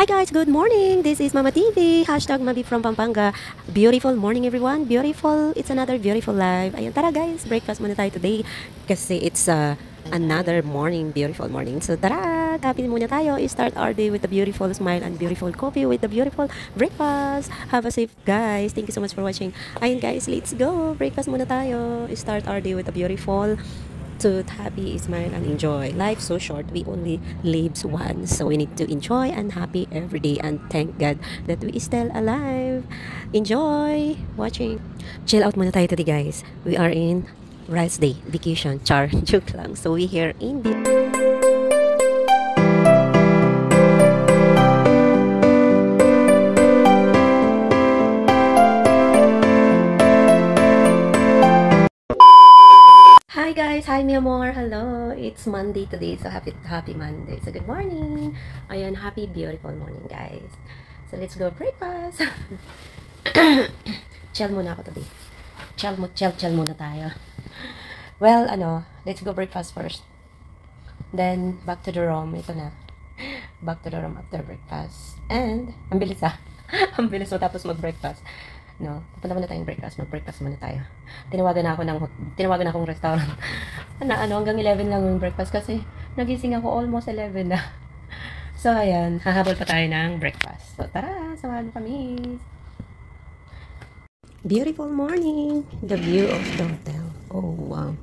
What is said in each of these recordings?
Hi guys, good morning. This is Mama TV. Hashtag Mabi from Pampanga. Beautiful morning everyone. Beautiful. It's another beautiful live. Ayun, tara guys, breakfast muna tayo today. Kasi it's another morning, beautiful morning. So tara, kape muna tayo. Start our day with a beautiful smile and beautiful coffee with the beautiful breakfast. Have a safe guys. Thank you so much for watching. Ayun guys, let's go. Breakfast muna tayo. Start our day with a beautiful to happy, smile, and enjoy. Life so short, we only lives once. So we need to enjoy and happy every day and thank God that we still alive. Enjoy watching. Chill out muna tayo today guys. We are in rest day, vacation, char, joke lang. So we here in Hi guys, hi mi amor, hello. It's Monday today, so happy Monday. So good morning. Ayan, happy beautiful morning guys. So let's go breakfast. Chill muna ako today. Chill muna tayo. Well, let's go breakfast first. Then back to the room. Ito na. Back to the room after breakfast. And ang bilis ang bilis mo tapos mag-breakfast. No, pupunta muna tayong breakfast. Mag-breakfast muna tayo. Tinawagan akong restaurant. Hanggang 11 lang yung breakfast kasi nagising ako almost 11 na. So, ayan, hahabol pa tayo ng breakfast. So, tara, samahan mo kami. Beautiful morning. The view of the hotel. Oh, wow.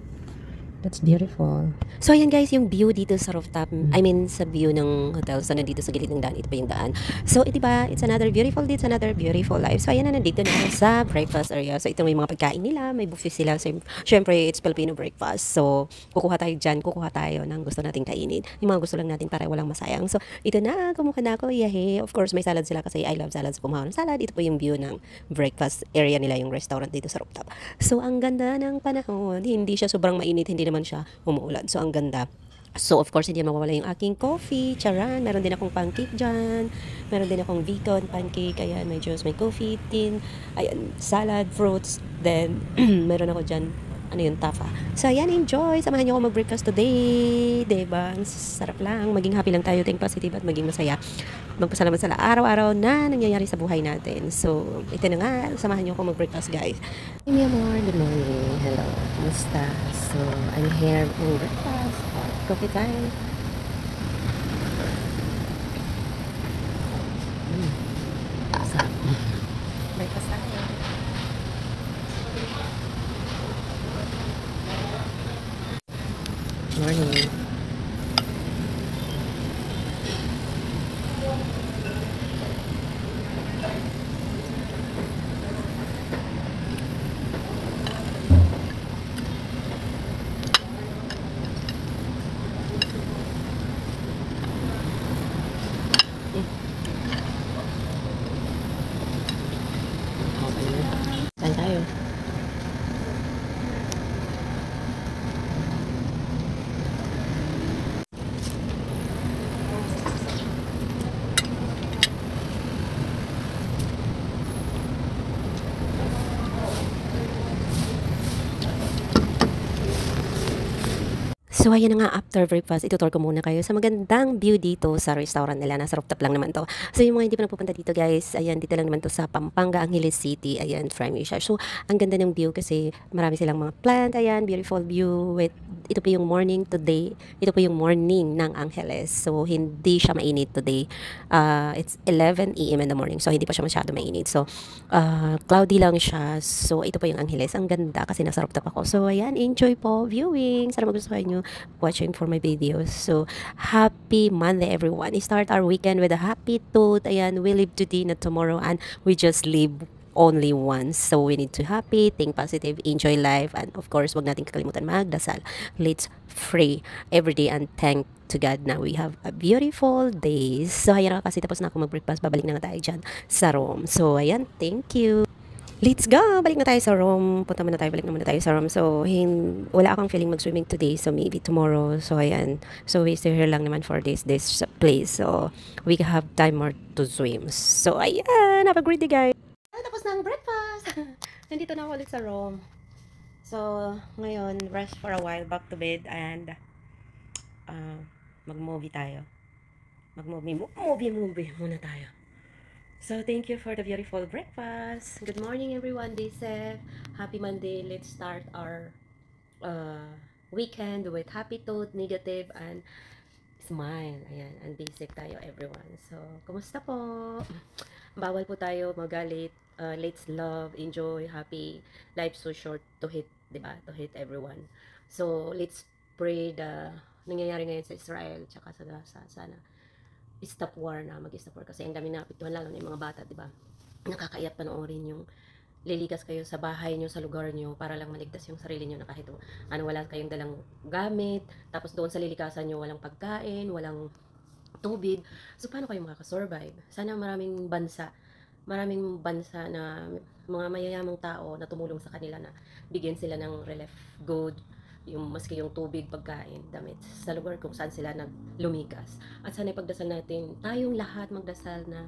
That's beautiful. So, ayan guys, yung view dito sa rooftop. I mean, sa view ng hotel. So, nandito sa gilid ng daan. Ito pa yung daan. So, diba, it's another beautiful day. It's another beautiful life. So, ayan na, nandito na ako sa breakfast area. So, ito may mga pagkain nila. May buffet sila. So, syempre, it's Filipino breakfast. So, kukuha tayo dyan. Kukuha tayo ng gusto nating kainin. Yung mga gusto lang natin para walang masayang. So, ito na. Kumuha na ako. Yahe. Of course, may salad sila kasi I love salads. Kumuha ng salad. Ito po yung view ng breakfast area nila, yung restaurant dito sa rooftop. So, ang ganda ng panahon. Hindi siya sobrang mainit. Hindi naman siya umuulan. So, ang ganda. So, of course, hindi mawawala yung aking coffee. Charan. Meron din akong pancake dyan. Meron din akong vegan pancake. Ayan, may juice, may coffee, tin. Ayan, salad, fruits. Then, meron ako dyan, tafa. So, ayan, enjoy. Samahan niyo ako mag-breakfast today. Diba? Ang sarap lang. Maging happy lang tayo. Think positive at maging masaya. Magpasalamat sa araw-araw na nangyayari sa buhay natin. So, ito na nga. Samahan niyo ako mag-breakfast, guys. Hey, mi amor. Good morning. Hello. Kumusta? So, I'm here in breakfast. Coffee time. Sarap. Breakfast tayo. Morning. Saan tayo? So, ayan na nga, after breakfast, itutur ko muna kayo sa magandang view dito sa restaurant nila. Nasa rooftop lang naman to. So, yung mga hindi pa nagpupunta dito, guys, ayan, dito lang naman to sa Pampanga, Angeles City. Ayan, Prime Asia. So, ang ganda ng view kasi marami silang mga plant. Ayan, beautiful view with, ito po yung morning today. Ito po yung morning ng Angeles. So, hindi siya mainit today. It's 11 a.m. in the morning. So, hindi pa siya masyado mainit. So, cloudy lang siya. So, ito po yung Angeles. Ang ganda kasi nasa rooftop ako. So, ayan, enjoy po viewing. Sana magustuhan nyo watching for my videos. So, happy Monday everyone. Start our weekend with a happy thought. Ayan, we live today, not tomorrow, and we just live only once. So, we need to happy, think positive, enjoy life, and of course, wag natin kakalimutan magdasal. Let's pray every day and thank to God na we have a beautiful day. So, ayan na kasi tapos na ako mag-breakfast. Babalik na nga tayo dyan sa room. So, ayan, thank you. Let's go! Balik na tayo sa room. Punta muna tayo, balik na muna tayo sa room. So, wala akong feeling mag-swimming today. So, maybe tomorrow. So, ayan. So, we stay here lang naman for this place. So, we have time more to swim. So, ayan. Have a great day, guys. Tapos na ang breakfast. Nandito na ako ulit sa room. So, ngayon, rest for a while. Back to bed and mag-movie tayo. Mag-movie muna tayo. So, thank you for the beautiful breakfast. Good morning, everyone. Day safe. Happy Monday. Let's start our weekend with happy thought, negative, and smile. Ayan, and be safe tayo, everyone. So, kumusta po? Bawal po tayo magalit. Let's love, enjoy, happy. Life's so short to hate, diba? To hate everyone. So, let's pray the nangyayari ngayon sa Israel tsaka sa Gaza. Sana stop war na, mag-stop war kasi ang dami na apektuhan, lalo na yung mga bata, diba? Nakakaiyak panoorin yung lilikas kayo sa bahay nyo, sa lugar nyo, para lang maligtas yung sarili nyo na kahit wala kayong dalang gamit, tapos doon sa lilikasan nyo, walang pagkain, walang tubig. So, paano kayo makakasurvive? Sana maraming bansa na mga mayayamang tao na tumulong sa kanila na bigyan sila ng relief good, yung maski yung tubig, pagkain, damit sa lugar kung saan sila naglumikas. At sana ipagdasal natin, tayong lahat magdasal na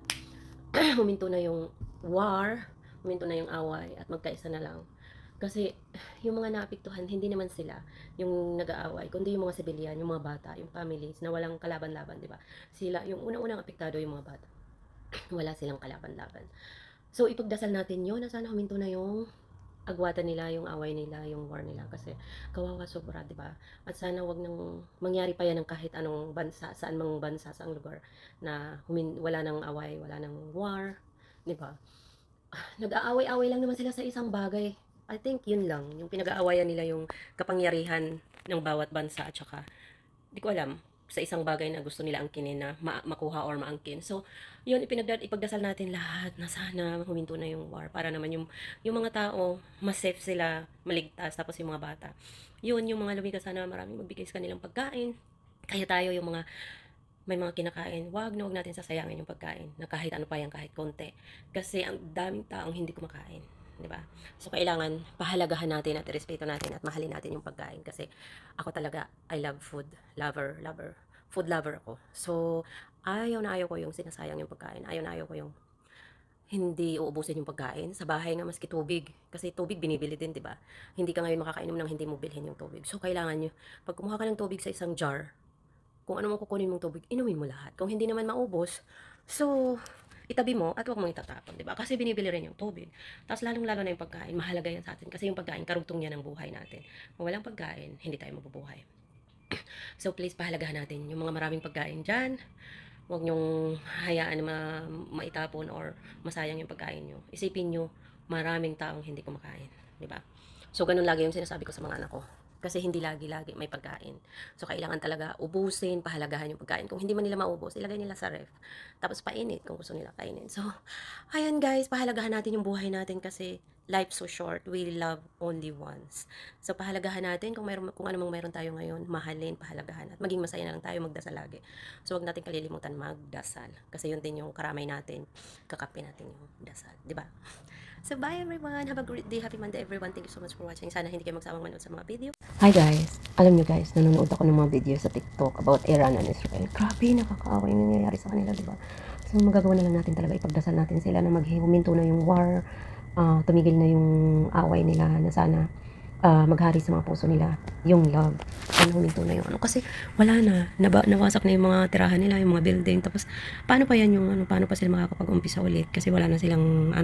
huminto na yung war, huminto na yung away at magkaisa na lang. Kasi yung mga naapektuhan, hindi naman sila yung nag-aaway, kundi yung mga civilian, yung mga bata, yung families na walang kalaban-laban, di ba? Sila, yung unang-unang apektado yung mga bata. Wala silang kalaban-laban. So, ipagdasal natin yun na sana huminto na yung agwatan nila, yung away nila, yung war nila, kasi kawawa sobra, di ba? At sana wag nang mangyari pa yan ng kahit anong bansa, saan mang bansa, saang lugar na wala nang away, wala nang war, di ba? Nag-aaway-away lang naman sila sa isang bagay. I think yun lang, yung pinag-aawayan nila yung kapangyarihan ng bawat bansa at saka, di ko alam, sa isang bagay na gusto nila angkinin na makuha or maangkin. So, yun, ipagdasal natin lahat na sana huminto na yung war para naman yung mga tao, mas safe sila, maligtas, tapos yung mga bata. Yun, yung mga lumikas, sana maraming magbigay sa kanilang pagkain. Kaya tayo, yung mga may mga kinakain, wag natin sasayangin yung pagkain na kahit ano pa yan, kahit konti. Kasi ang daming taong hindi kumakain. Diba? So, kailangan pahalagahan natin at respeto natin at mahalin natin yung pagkain kasi ako talaga, I love food, food lover ako. So, ayaw ko yung sinasayang yung pagkain, ayaw ko yung hindi uubusin yung pagkain sa bahay nga, maski tubig, kasi tubig binibili din, diba? Hindi ka ngayon makakainom ng hindi mo bilhin yung tubig. So, kailangan nyo, pag kumuha ka ng tubig sa isang jar, kung ano mo kukunin mong tubig, inumin mo lahat. Kung hindi naman maubos, so, itabi mo at huwag mong itatapon, di ba? Kasi binibili rin yung tubig. Tapos lalong-lalo na yung pagkain, mahalaga yan sa atin kasi yung pagkain, karugtong yan ng buhay natin. Kung walang pagkain, hindi tayo mabubuhay. So please, pahalagahan natin yung mga maraming pagkain dyan. Huwag nyong hayaan na maitapon or masayang yung pagkain nyo. Isipin nyo, maraming taong hindi kumakain, di ba? So ganun lagi yung sinasabi ko sa mga anak ko. Kasi hindi lagi-lagi may pagkain. So, kailangan talaga ubusin, pahalagahan yung pagkain. Kung hindi man nila maubos, ilagay nila sa ref. Tapos, painit kung gusto nila kainin. So, ayan guys, pahalagahan natin yung buhay natin kasi life so short. We love only once. So, pahalagahan natin kung ano mang mayroon tayo ngayon, mahalin, pahalagahan. At maging masaya na lang tayo, magdasal lagi. So, wag natin kalilimutan magdasal. Kasi yun din yung karamay natin, kakape natin yung dasal. Diba? So, bye everyone. Have a great day. Happy Monday everyone. Thank you so much for watching. Sana hindi kayo magsawang manood sa mga video. Hi guys. Alam nyo guys, nanonood ako ng mga video sa TikTok about Iran and Israel. Grabe, nakakaawa yung nangyayari sa kanila, diba? So, magagawa na lang natin talaga. Ipagdasal natin sila na huminto na yung war. Tumigil na yung away nila na sana maghari sa mga puso nila yung love. Huminto na yung kasi wala na, nawasak na yung mga tirahan nila, yung mga building. Tapos paano pa yan yung paano pa sila makakapag-umpisa ulit kasi wala na silang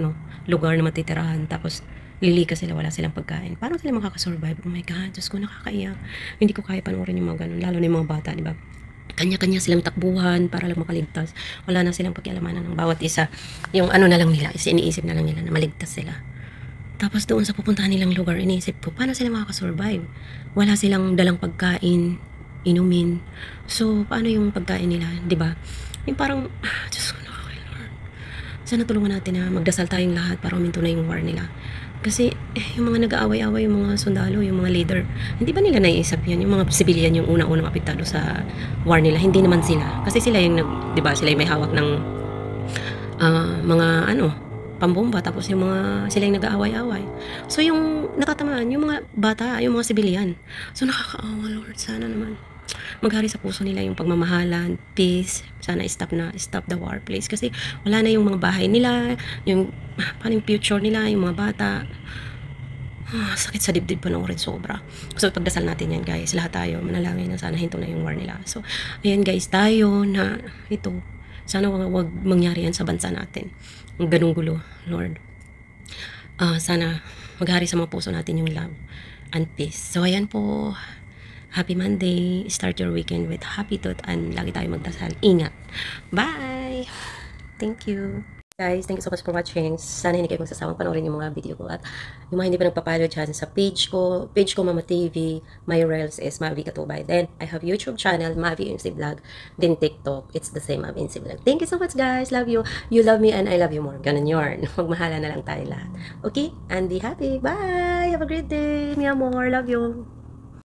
lugar na matitirahan. Tapos lilikas sila, wala silang pagkain. Paano sila makakasurvive? Oh my God, Diyos ko, nakakaiyak. Hindi ko kaya panoorin yung mga ganun, lalo na yung mga bata, diba? Kanya-kanya silang takbuhan para lang makaligtas. Wala na silang pagkialamanan ng bawat isa. Yung na lang nila, iniisip na lang nila na maligtas sila. Tapos doon sa pupuntahan nilang lugar, iniisip ko, paano sila makakasurvive? Wala silang dalang pagkain, inumin. So, paano yung pagkain nila, di ba? Yung parang, Diyos ko, Lord. Sana tulungan natin na magdasal tayong lahat para uminto na yung war nila. Kasi, yung mga nag-aaway-away, yung mga sundalo, yung mga leader, hindi ba nila naiisip yan? Yung mga civilian, yung unang-unang apektado sa war nila, hindi naman sila. Kasi sila yung, di ba, sila yung may hawak ng mga pambomba, tapos yung mga sila yung nag-aaway-away. So yung natatamaan, yung mga bata, yung mga sibilyan. So nakakaawa, Lord, sana naman maghari sa puso nila yung pagmamahalan, peace. Sana stop the war, please. Kasi wala na yung mga bahay nila, yung paano yung future nila, yung mga bata. Sakit sa dibdib panoorin sobra. So pagdasal natin yan guys, lahat tayo manalangin na sana hinto na yung war nila. So ayan guys, tayo na ito, sana wag mangyari yan sa bansa natin. Ang ganung gulo, Lord. Sana maghari sa mga puso natin yung love and peace. So ayan po, happy Monday. Start your weekend with happy thought and lagi tayo magdasal. Ingat. Bye! Thank you. Guys, thank you so much for watching. Sana hindi kayo magsasawang panoorin yung mga video ko. At yung mga hindi pa nagpapalo dyan sa page ko Mama TV, my reels is Mavi Katubay. Then, I have YouTube channel, Mavi MC Vlog. Then, TikTok, it's the same, Mavi MC Vlog. Thank you so much guys. Love you. You love me and I love you more. Ganun yun. Magmahala na lang tayo lahat. Okay? And be happy. Bye! Have a great day. Mi amor. Love you.